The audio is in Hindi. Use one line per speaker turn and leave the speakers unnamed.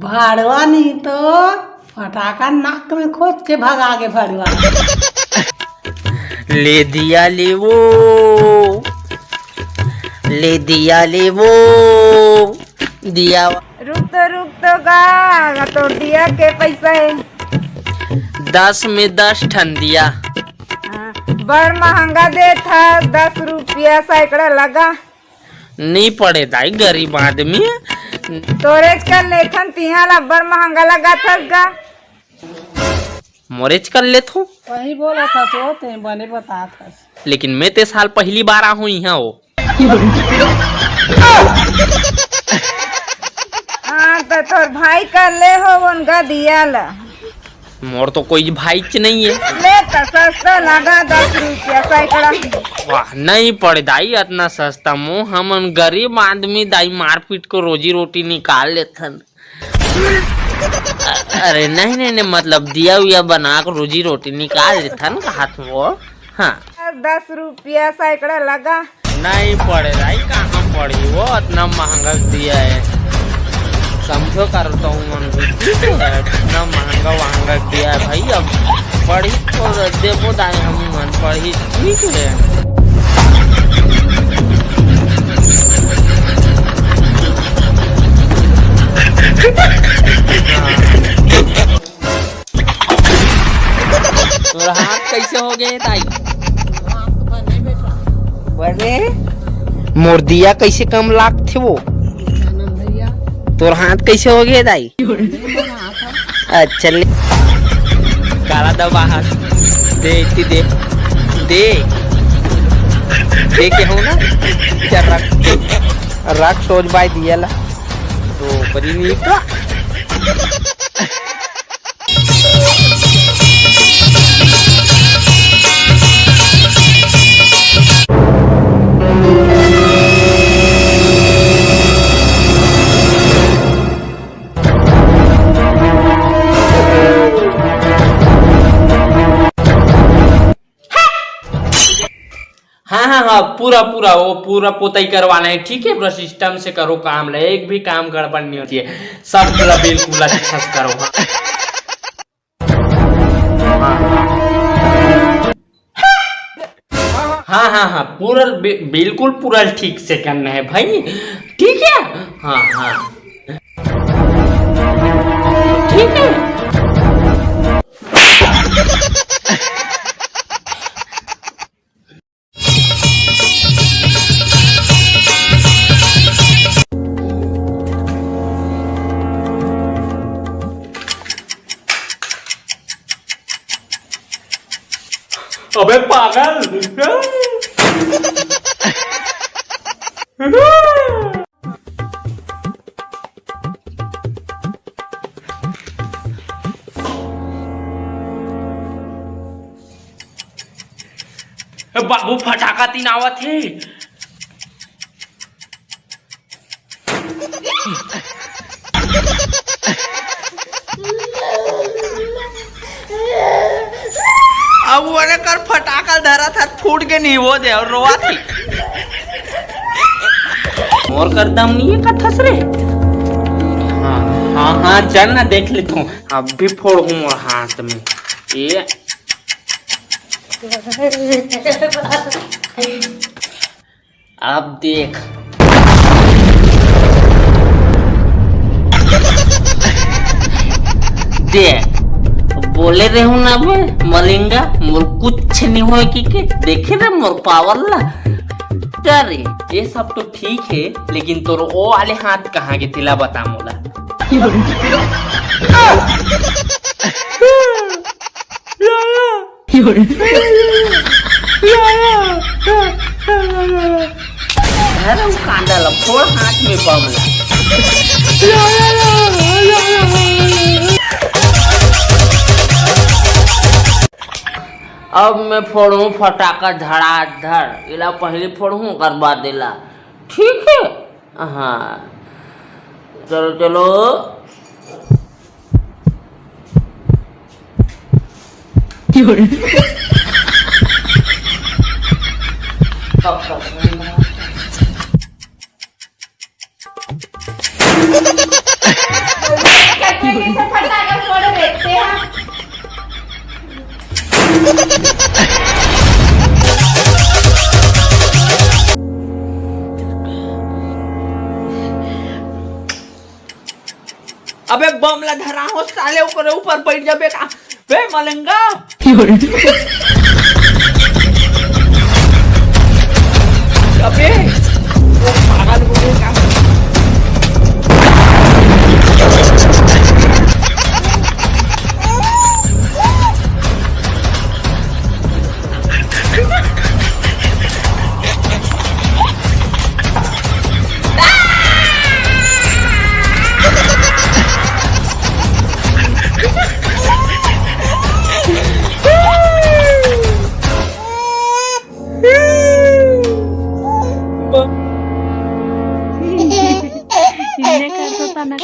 भाड़वा नहीं तो फटाका नाक में खोद के भगागे भाड़वा।
ले दिया ले वो, ले दिया ले वो दिया।
रुक तो गा तो दिया के पैसा है
10 में 10 ठन दिया।
हाँ, बड़ महंगा दे था 10 रुपया सैकड़ा लगा।
नहीं पड़े दाई गरीब आदमी
तोरेज का लेखन तिहा बड़ महंगा लगा था गा।
मोरेज कर ले तू
वही बोला था तो ते बने बता था।
लेकिन मैं ते साल पहली बार आहू यहाँ हो।
हाँ तो तोर भाई का ले हो उनका दिया ला।
मोर तो कोई भाई च नहीं है।
ले तो सस्ता लगा 10 रुपया सैकड़ा।
वाह नहीं पड़े दाई इतना सस्ता मो हमन गरीब आदमी दाई मारपीट को रोजी रोटी निकाल लेथन। अरे नहीं नहीं नहीं मतलब दिया हुआ बना कर रोजी रोटी निकाल लेथन हाथ वो। हाँ
10 रुपया सैकड़ा लगा।
नहीं पड़े दाई कहाँ पड़ी वो इतना महंगा दिया है। समझो करता हूँ मन इतना महंगा दिया है भाई। अब पढ़ी तो देवो दाई हम मन पढ़ी ठीक है। तोरा हाथ कैसे हो गए ताई? बड़े मोर दिया कैसे कम लाख थे वो? तोर हाथ कैसे हो गए दाई? अच्छा ले काला दबा हाथ दे इतनी दे दे दे के हो ना क्या रख सोच बाई दिया ला तो बड़ी नहीं तो। हाँ पूरा वो पूरा पोताई करवाना है ठीक है। पूरा सिस्टम से करो काम ले एक भी काम गड़बड़ नहीं होती है। सब पूरा बिल्कुल अच्छा से करो। हाँ पूरा बिल्कुल पूरा ठीक से करना है भाई ठीक है। हाँ ठीक है। अबे पागल बाबू फटाका तीन आवत है। अब वो कर फटाका धरा था फूट के नहीं वो दे और रोआ थी। मोर कर दम नहीं है कथस रे। हाँ चल ना देख लेता हूँ अब भी फोड़ू मोर हाथ में ये। अब देख देख बोले रहे हूँ ना मैं मलिंगा मोर कुछ नहीं हो कि देखे रे मोर पावर ला। अरे ये सब तो ठीक है लेकिन तोर ओ वाले हाथ कहाँ के थिला बता मोला। कांदा ला फोड़ हाथ में बमला। अब मैं फोड़ू फटाका धड़ाधड़ इला पहले फोड़ू करवा देला ठीक है। हाँ चलो
अबे बम ला धरा हो साले, ऊपर ऊपर बैठ जाबे का बे मलंगा। अबे वो पागल हो गया का।
हिने करत होता ना